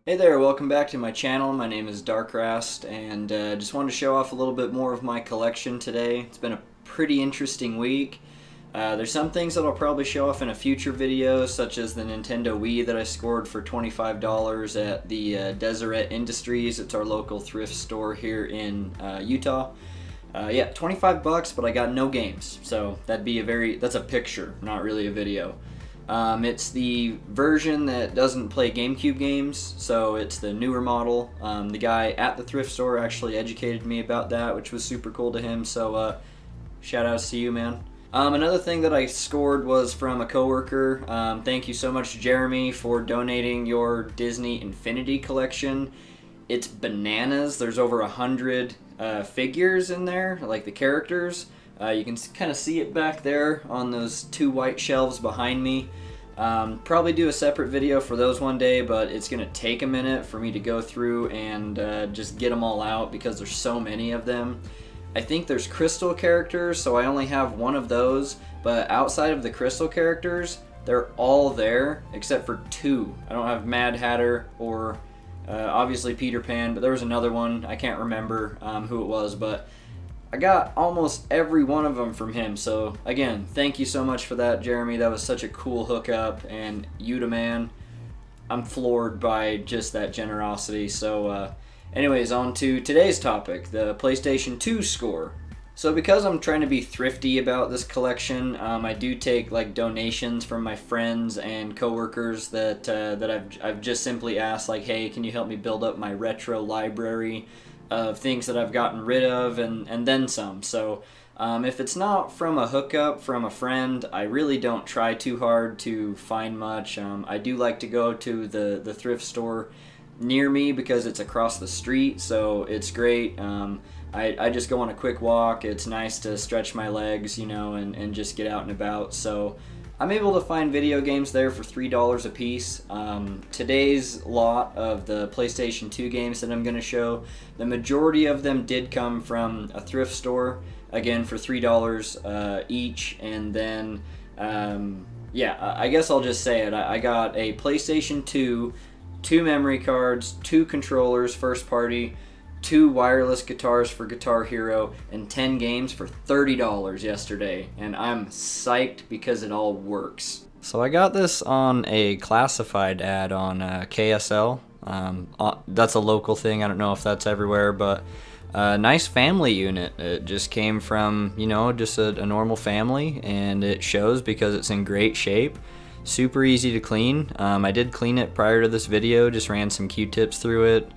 Hey there, welcome back to my channel. My name is Darkrast, and just wanted to show off a little bit more of my collection today. It's been a pretty interesting week. There's some things that I'll probably show off in a future video, such as the Nintendo Wii that I scored for $25 at the Deseret Industries. It's our local thrift store here in Utah. Yeah, 25 bucks, but I got no games, so that's a picture, not really a video. It's the version that doesn't play GameCube games, so it's the newer model. The guy at the thrift store actually educated me about that, which was super cool to him, so shout outs to you, man. Another thing that I scored was from a coworker. Thank you so much, Jeremy, for donating your Disney Infinity collection. It's bananas. There's over 100 figures in there, like the characters. You can kind of see it back there on those two white shelves behind me. Probably do a separate video for those one day, but it's going to take a minute for me to go through and just get them all out because there's so many of them. I think there's crystal characters, so I only have one of those, but outside of the crystal characters, they're all there except for two. I don't have Mad Hatter or obviously Peter Pan, but there was another one. I can't remember who it was, but I got almost every one of them from him, so again, thank you so much for that, Jeremy. That was such a cool hookup, and Utah, man, I'm floored by just that generosity. So anyways, on to today's topic, the PlayStation 2 score. So because I'm trying to be thrifty about this collection, I do take like donations from my friends and coworkers that I've just simply asked, like, hey, can you help me build up my retro library of things that I've gotten rid of and then some. So if it's not from a hookup from a friend, I really don't try too hard to find much. I do like to go to the thrift store near me because it's across the street, so it's great. I just go on a quick walk. It's nice to stretch my legs, you know, and just get out and about. So I'm able to find video games there for $3 a piece. Today's lot of the PlayStation 2 games that I'm going to show, the majority of them did come from a thrift store, again for $3 each. And then, yeah, I guess I'll just say it. I got a PlayStation 2, 2 memory cards, 2 controllers, first party, 2 wireless guitars for Guitar Hero, and 10 games for $30 yesterday, and I'm psyched because it all works. So I got this on a classified ad on KSL. That's a local thing. I don't know if that's everywhere, but nice family unit. It just came from, you know, just a normal family, and it shows because it's in great shape. Super easy to clean. I did clean it prior to this video, just ran some Q-tips through it.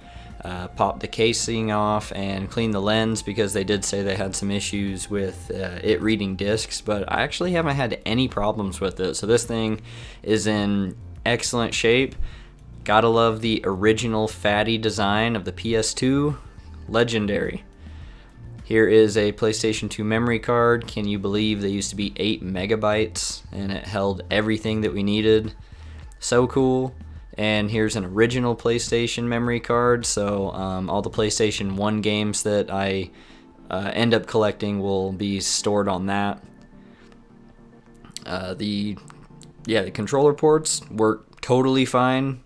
Popped the casing off and cleaned the lens because they did say they had some issues with it reading discs, but I actually haven't had any problems with it. So this thing is in excellent shape. Gotta love the original fatty design of the PS2. Legendary. Here is a PlayStation 2 memory card. Can you believe they used to be 8 megabytes and it held everything that we needed? So cool. And here's an original PlayStation memory card, so all the PlayStation 1 games that I end up collecting will be stored on that. The controller ports work totally fine.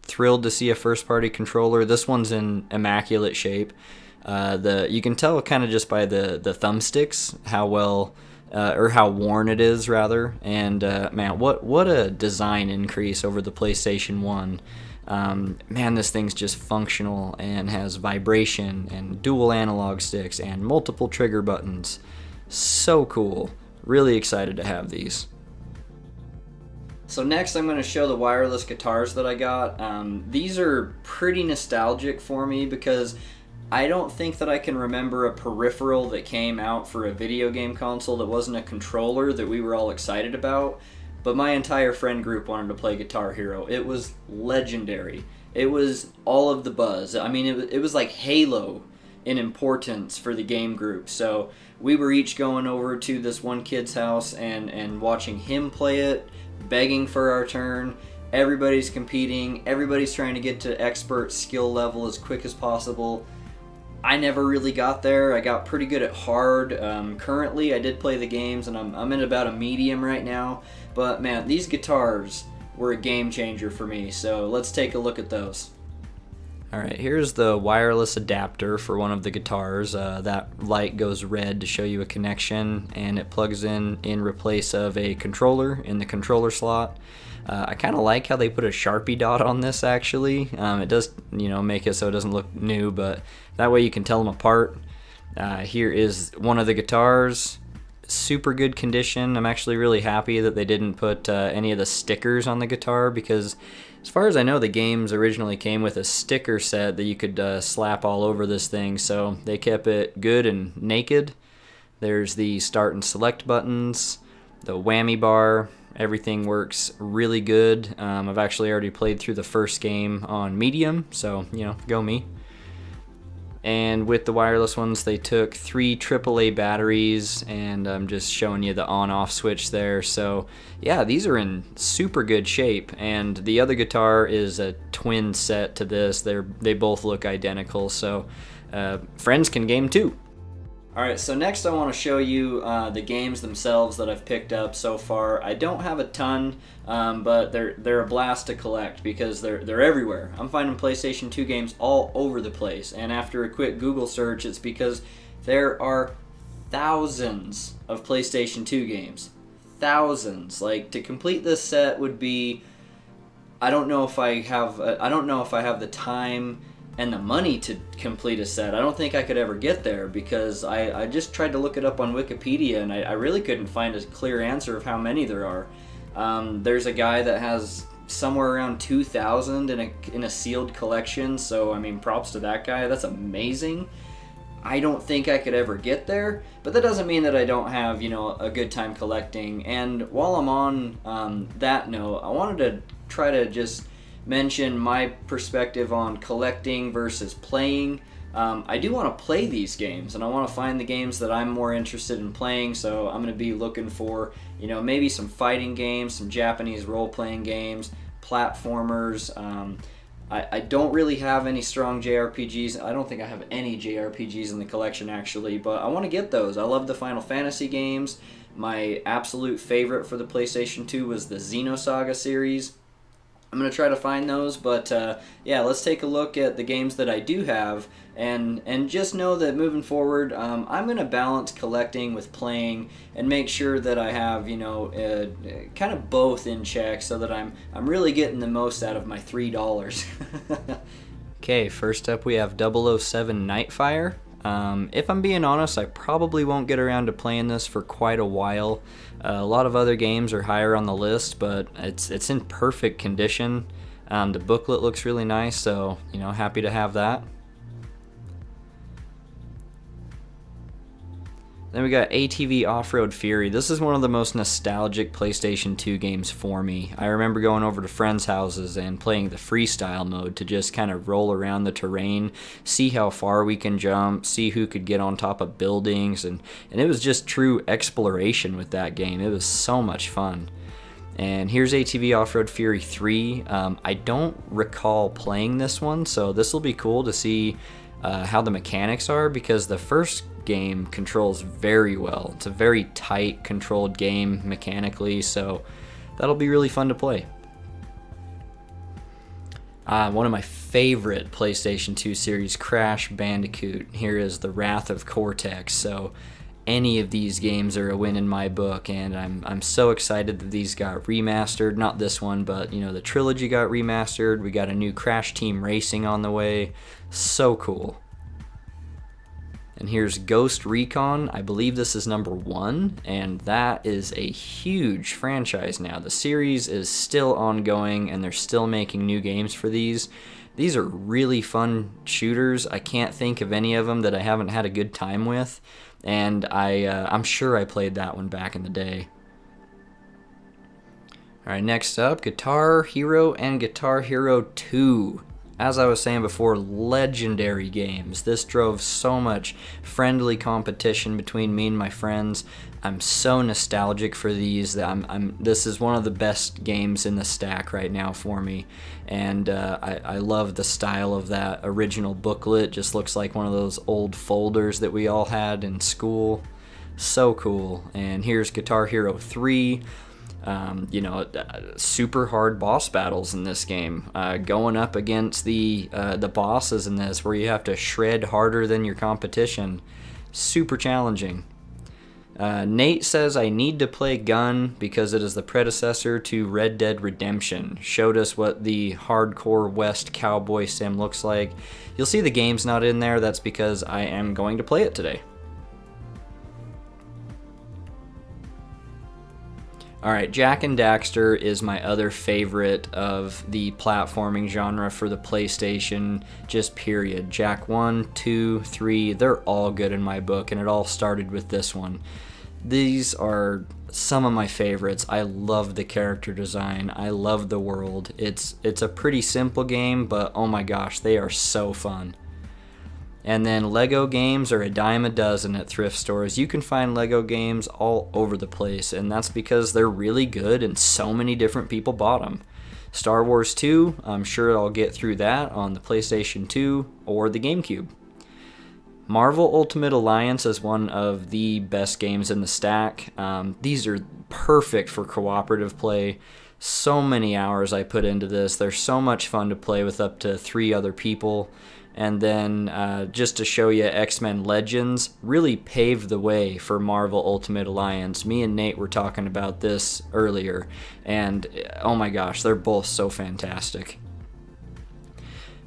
Thrilled to see a first-party controller. This one's in immaculate shape. You can tell kind of just by the thumbsticks how well or how worn it is, rather. And man, what a design increase over the PlayStation 1. Man, this thing's just functional and has vibration and dual analog sticks and multiple trigger buttons. So cool. Really excited to have these. So next I'm going to show the wireless guitars that I got. These are pretty nostalgic for me because I don't think that I can remember a peripheral that came out for a video game console that wasn't a controller that we were all excited about, but my entire friend group wanted to play Guitar Hero. It was legendary. It was all of the buzz. I mean, it was like Halo in importance for the game group. So we were each going over to this one kid's house and watching him play it, begging for our turn. Everybody's competing. Everybody's trying to get to expert skill level as quick as possible. I never really got there. I got pretty good at hard. Currently, I did play the games, and I'm in about a medium right now. But man, these guitars were a game changer for me, so let's take a look at those. Alright, here's the wireless adapter for one of the guitars. That light goes red to show you a connection, and it plugs in replace of a controller in the controller slot. I kind of like how they put a Sharpie dot on this actually. It does, make it so it doesn't look new, but that way you can tell them apart. Here is one of the guitars. Super good condition. I'm actually really happy that they didn't put any of the stickers on the guitar, because as far as I know, the games originally came with a sticker set that you could slap all over this thing, so they kept it good and naked. There's the start and select buttons, the whammy bar. Everything works really good. I've actually already played through the first game on medium, so go me. And with the wireless ones, they took 3 AAA batteries, and I'm just showing you the on-off switch there. So yeah, these are in super good shape, and the other guitar is a twin set to this. They both look identical, so friends can game too. Alright, so next I want to show you the games themselves that I've picked up so far. I don't have a ton, but they're a blast to collect because they're everywhere. I'm finding PlayStation 2 games all over the place, and after a quick Google search, it's because there are thousands of PlayStation 2 games. Thousands. Like, to complete this set would be, I don't know if I have the time and the money to complete a set. I don't think I could ever get there, because I just tried to look it up on Wikipedia, and I really couldn't find a clear answer of how many there are. There's a guy that has somewhere around 2,000 in a sealed collection, so I mean, props to that guy. That's amazing. I don't think I could ever get there, but that doesn't mean that I don't have, a good time collecting. And while I'm on that note, I wanted to try to just mention my perspective on collecting versus playing. I do want to play these games, and I want to find the games that I'm more interested in playing, so I'm going to be looking for, maybe some fighting games, some Japanese role-playing games, platformers. I don't really have any strong JRPGs. I don't think I have any JRPGs in the collection, actually, but I want to get those. I love the Final Fantasy games. My absolute favorite for the PlayStation 2 was the Xenosaga series. I'm going to try to find those, but yeah, let's take a look at the games that I do have, and just know that moving forward, I'm going to balance collecting with playing and make sure that I have, kind of both in check, so that I'm really getting the most out of my $3. Okay, first up we have 007 Nightfire. If I'm being honest, I probably won't get around to playing this for quite a while. A lot of other games are higher on the list, but it's in perfect condition. The booklet looks really nice, so happy to have that. Then we got ATV Off-Road Fury. This is one of the most nostalgic PlayStation 2 games for me. I remember going over to friends' houses and playing the freestyle mode to just kind of roll around the terrain, see how far we can jump, see who could get on top of buildings, and it was just true exploration with that game. It was so much fun. And here's ATV Off-Road Fury 3. I don't recall playing this one, so this will be cool to see how the mechanics are, because the first game controls very well. It's a very tight, controlled game mechanically, so that'll be really fun to play. One of my favorite PlayStation 2 series, Crash Bandicoot. Here is the Wrath of Cortex. So any of these games are a win in my book, and I'm so excited that these got remastered. Not this one, but the trilogy got remastered. We got a new Crash Team Racing on the way. So cool. And here's Ghost Recon. I believe this is number 1, and that is a huge franchise now. The series is still ongoing, and they're still making new games for these. These are really fun shooters. I can't think of any of them that I haven't had a good time with, and I'm sure I played that one back in the day. Alright, next up, Guitar Hero and Guitar Hero 2. As I was saying before, legendary games. This drove so much friendly competition between me and my friends. I'm so nostalgic for these that this is one of the best games in the stack right now for me. And I love the style of that original booklet. Just looks like one of those old folders that we all had in school. So cool. And here's Guitar Hero 3. super hard boss battles in this game. Going up against the bosses in this, where you have to shred harder than your competition, super challenging. Nate says, I need to play Gun because it is the predecessor to Red Dead Redemption. Showed us what the hardcore West cowboy sim looks like. You'll see the game's not in there. That's because I am going to play it today. Alright, Jak and Daxter is my other favorite of the platforming genre for the PlayStation, just period. Jak 1, 2, 3, they're all good in my book, and it all started with this one. These are some of my favorites. I love the character design. I love the world. It's a pretty simple game, but oh my gosh, they are so fun. And then Lego games are a dime a dozen at thrift stores. You can find Lego games all over the place, and that's because they're really good and so many different people bought them. Star Wars 2, I'm sure I'll get through that on the PlayStation 2 or the GameCube. Marvel Ultimate Alliance is one of the best games in the stack. These are perfect for cooperative play. So many hours I put into this. They're so much fun to play with up to 3 other people. And then just to show you, X-Men Legends really paved the way for Marvel Ultimate Alliance. Me and Nate were talking about this earlier, and oh my gosh, they're both so fantastic.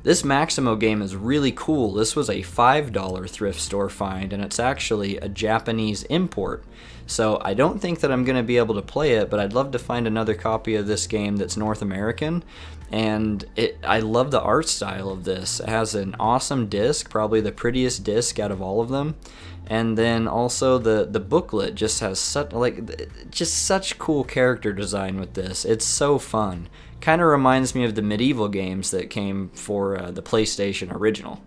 This Maximo game is really cool. This was a $5 thrift store find, and it's actually a Japanese import. So I don't think that I'm going to be able to play it, but I'd love to find another copy of this game that's North American. And I love the art style of this. It has an awesome disc, probably the prettiest disc out of all of them. And then also the booklet just has such cool character design with this. It's so fun. Kind of reminds me of the medieval games that came for the PlayStation original.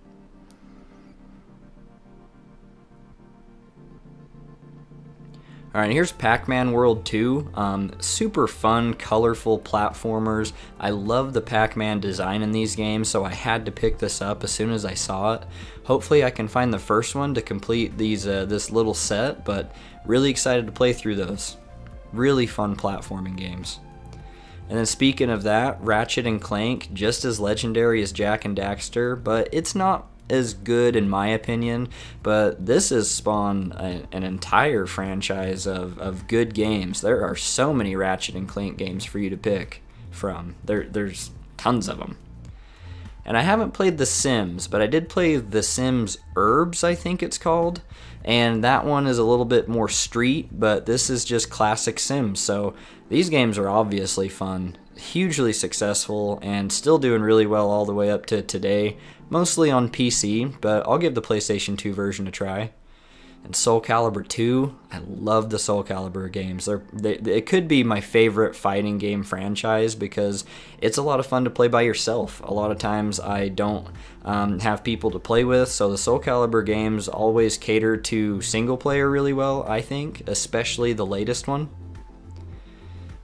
Alright, here's Pac-Man World 2. Super fun, colorful platformers. I love the Pac-Man design in these games, so I had to pick this up as soon as I saw it. Hopefully I can find the first one to complete this little set, but really excited to play through those. Really fun platforming games. And then speaking of that, Ratchet & Clank, just as legendary as Jak and Daxter, but it's not as good in my opinion, but this has spawned an entire franchise of good games. There are so many Ratchet & Clank games for you to pick from. There's tons of them. And I haven't played The Sims, but I did play The Sims Urbs, I think it's called, and that one is a little bit more street, but this is just classic Sims, so these games are obviously fun, hugely successful, and still doing really well all the way up to today. Mostly on PC, but I'll give the PlayStation 2 version a try. And Soul Calibur 2, I love the Soul Calibur games. It could be my favorite fighting game franchise because it's a lot of fun to play by yourself. A lot of times I don't have people to play with, so the Soul Calibur games always cater to single player really well, I think, especially the latest one.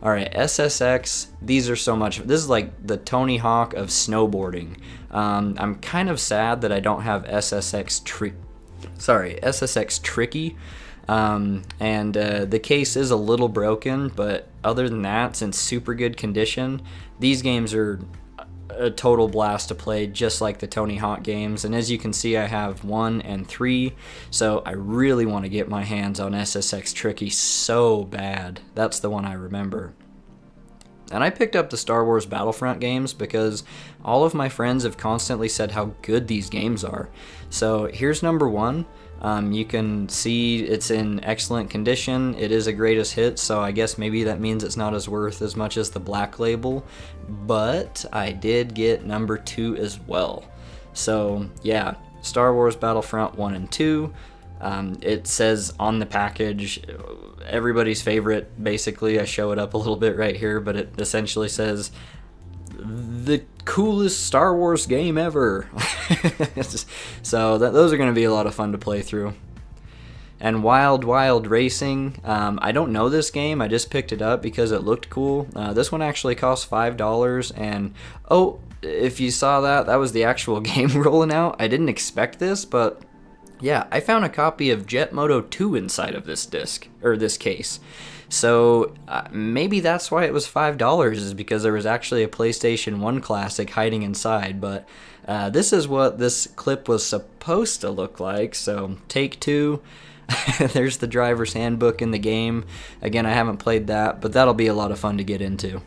Alright, SSX, these are so much. This is like the Tony Hawk of snowboarding. I'm kind of sad that I don't have SSX Tricky. And the case is a little broken, but other than that, it's in super good condition. These games are a total blast to play, just like the Tony Hawk games. And as you can see, I have 1 and 3, so I really want to get my hands on SSX Tricky so bad. That's the one I remember. And I picked up the Star Wars Battlefront games because all of my friends have constantly said how good these games are. So here's number 1. You can see it's in excellent condition. It is a greatest hit, so I guess maybe that means it's not as worth as much as the Black Label. But I did get number 2 as well. So yeah, Star Wars Battlefront 1 and 2. It says on the package, everybody's favorite, basically. I show it up a little bit right here, but it essentially says, the coolest Star Wars game ever. So those are going to be a lot of fun to play through. And Wild Wild Racing, I don't know this game, I just picked it up because it looked cool. This one actually cost $5, and oh, if you saw that was the actual game rolling out. I didn't expect this, but Yeah, I found a copy of Jet Moto 2 inside of this disc, or this case. So maybe that's why it was $5, is because there was actually a PlayStation 1 classic hiding inside. But this is what this clip was supposed to look like. So take two. There's the driver's handbook in the game. Again, I haven't played that, but that'll be a lot of fun to get into.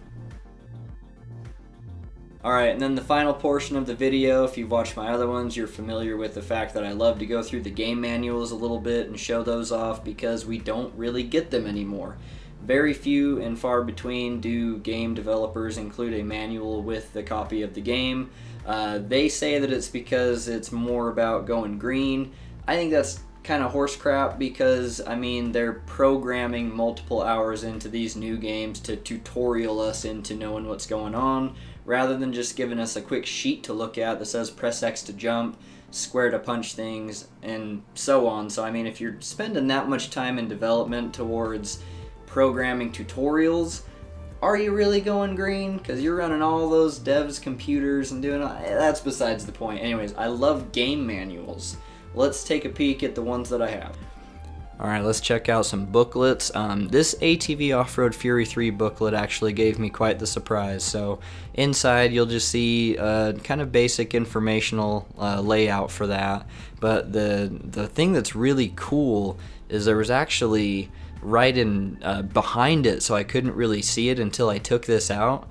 Alright, and then the final portion of the video, if you've watched my other ones, you're familiar with the fact that I love to go through the game manuals a little bit and show those off because we don't really get them anymore. Very few and far between do game developers include a manual with the copy of the game. They say that it's because it's more about going green. I think that's kind of horse crap because, I mean, they're programming multiple hours into these new games to tutorial us into knowing what's going on, rather than just giving us a quick sheet to look at that says press X to jump, square to punch things, and so on. So I mean, if you're spending that much time in development towards programming tutorials, are you really going green? Because you're running all those devs' computers and doing all, that's besides the point. Anyways, I love game manuals. Let's take a peek at the ones that I have. Alright, let's check out some booklets. This ATV Off-Road Fury 3 booklet actually gave me quite the surprise. So inside you'll just see kind of basic informational layout for that. But the thing that's really cool is there was actually right in behind it, so I couldn't really see it until I took this out.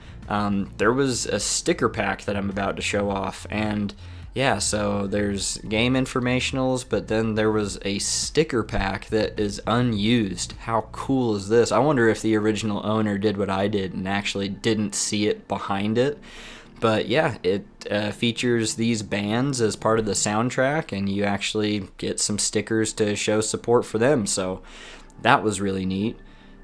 There was a sticker pack that I'm about to show off, and yeah, so there's game informationals, but then there was a sticker pack that is unused. How cool is this? I wonder if the original owner did what I did and actually didn't see it behind it. But yeah, it features these bands as part of the soundtrack, and you actually get some stickers to show support for them, so that was really neat.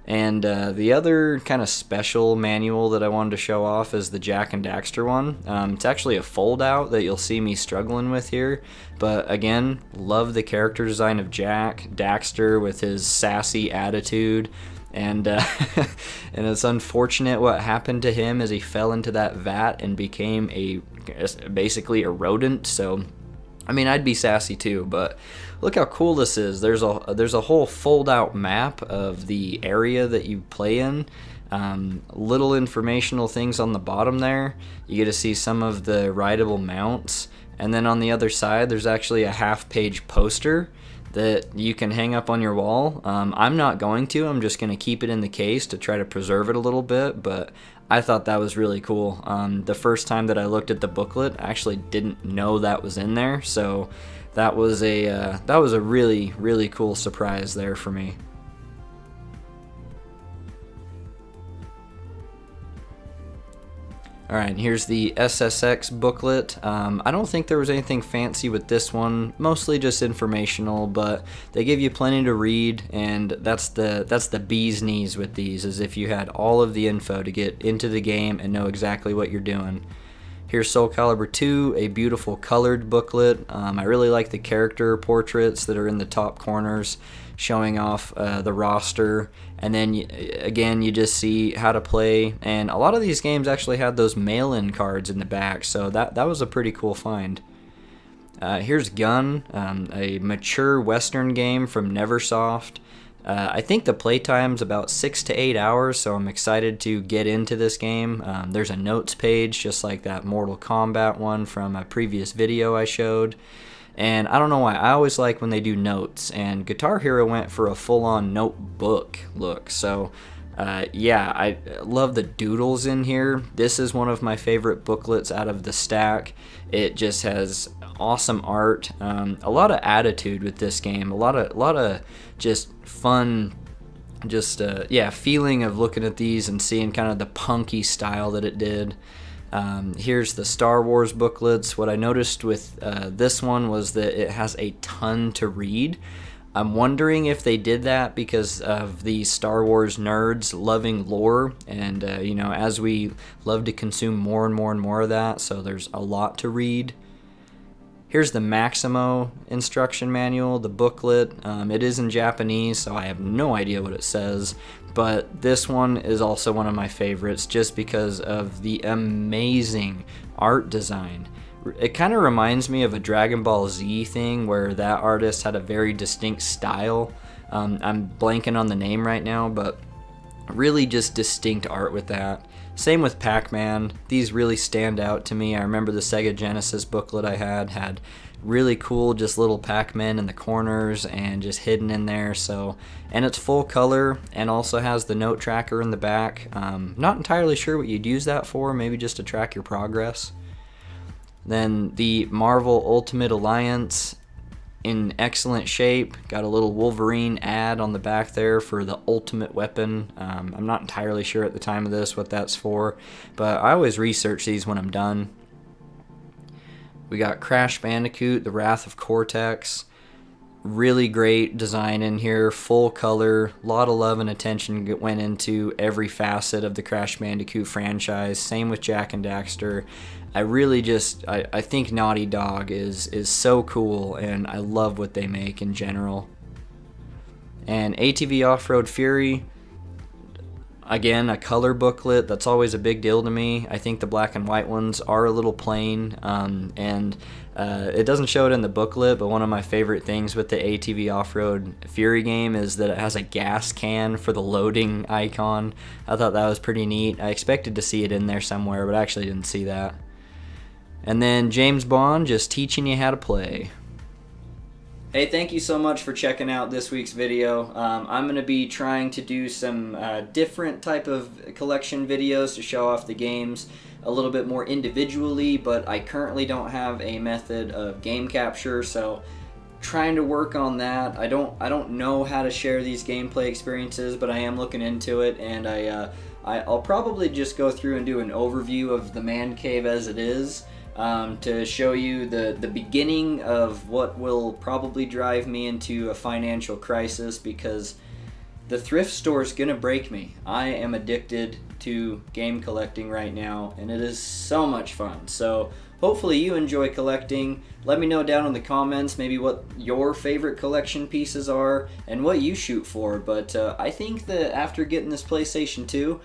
And the other kind of special manual that I wanted to show off is the Jak and Daxter one. It's actually a fold-out that you'll see me struggling with here. But again, love the character design of Jak. Daxter with his sassy attitude. And, and it's unfortunate what happened to him as he fell into that vat and became basically a rodent. So I mean, I'd be sassy too, but look how cool this is. There's a whole fold-out map of the area that you play in. Little informational things on the bottom there. You get to see some of the rideable mounts. And then on the other side, there's actually a half-page poster that you can hang up on your wall. I'm not going to. I'm just going to keep it in the case to try to preserve it a little bit, but I thought that was really cool. The first time that I looked at the booklet, I actually didn't know that was in there, so that was a really, really cool surprise there for me. Alright, here's the SSX booklet. I don't think there was anything fancy with this one, mostly just informational, but they give you plenty to read, and that's the bee's knees with these, is if you had all of the info to get into the game and know exactly what you're doing. Here's Soul Calibur 2, a beautiful colored booklet. I really like the character portraits that are in the top corners, showing off the roster, and then again you just see how to play, and a lot of these games actually had those mail-in cards in the back, so that was a pretty cool find. Here's Gun, a mature Western game from Neversoft. I think the playtime's about 6 to 8 hours, so I'm excited to get into this game. There's a notes page, just like that Mortal Kombat one from a previous video I showed. And I don't know why, I always like when they do notes, and Guitar Hero went for a full-on notebook look. So yeah, I love the doodles in here. This is one of my favorite booklets out of the stack. It just has awesome art, a lot of attitude with this game, a lot of just fun, just yeah, feeling of looking at these and seeing kind of the punky style that it did. Here's the Star Wars booklets. What I noticed with this one was that it has a ton to read. I'm wondering if they did that because of the Star Wars nerds loving lore, and you know, as we love to consume more and more and more of that, so there's a lot to read. Here's the Maximo instruction manual, the booklet. It is in Japanese, so I have no idea what it says, but this one is also one of my favorites just because of the amazing art design. It kind of reminds me of a Dragon Ball Z thing where that artist had a very distinct style. I'm blanking on the name right now, but really just distinct art with that. Same with Pac-Man. These really stand out to me. I remember the Sega Genesis booklet I had really cool just little Pac-Man in the corners and just hidden in there. So, and it's full color and also has the note tracker in the back. Not entirely sure what you'd use that for, maybe just to track your progress. Then the Marvel Ultimate Alliance, in excellent shape. Got a little Wolverine ad on the back there for the ultimate weapon. I'm not entirely sure at the time of this what that's for, but I always research these when I'm done. We got Crash Bandicoot, The Wrath of Cortex. Really great design in here, full color, a lot of love and attention went into every facet of the Crash Bandicoot franchise. Same with Jak and Daxter. I really just, I think Naughty Dog is so cool, and I love what they make in general. And ATV Off-Road Fury, again, a color booklet. That's always a big deal to me. I think the black and white ones are a little plain, and it doesn't show it in the booklet, but one of my favorite things with the ATV Off-Road Fury game is that it has a gas can for the loading icon. I thought that was pretty neat. I expected to see it in there somewhere, but I actually didn't see that. And then James Bond, just teaching you how to play. Hey, thank you so much for checking out this week's video. I'm going to be trying to do some different type of collection videos to show off the games a little bit more individually, but I currently don't have a method of game capture, so trying to work on that. I don't know how to share these gameplay experiences, but I am looking into it, and I'll probably just go through and do an overview of the man cave as it is. To show you the beginning of what will probably drive me into a financial crisis, because the thrift store is going to break me. I am addicted to game collecting right now, and it is so much fun. So hopefully you enjoy collecting. Let me know down in the comments maybe what your favorite collection pieces are and what you shoot for. But I think that after getting this PlayStation 2,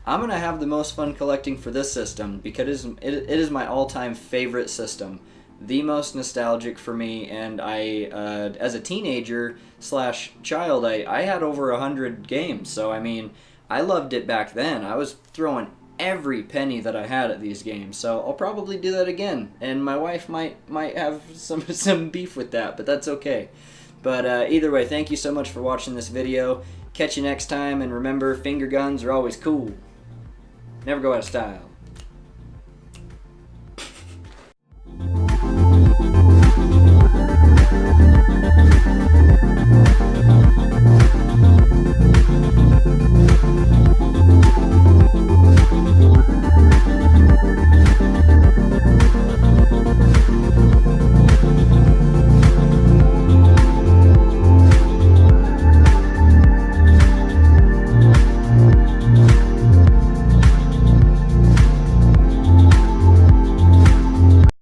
I'm going to have the most fun collecting for this system, because it is my all-time favorite system. The most nostalgic for me, and as a teenager slash child, I had over 100 games, so I mean, I loved it back then. I was throwing every penny that I had at these games, so I'll probably do that again, and my wife might have some beef with that, but that's okay. But either way, thank you so much for watching this video. Catch you next time, and remember, finger guns are always cool. Never go out of style.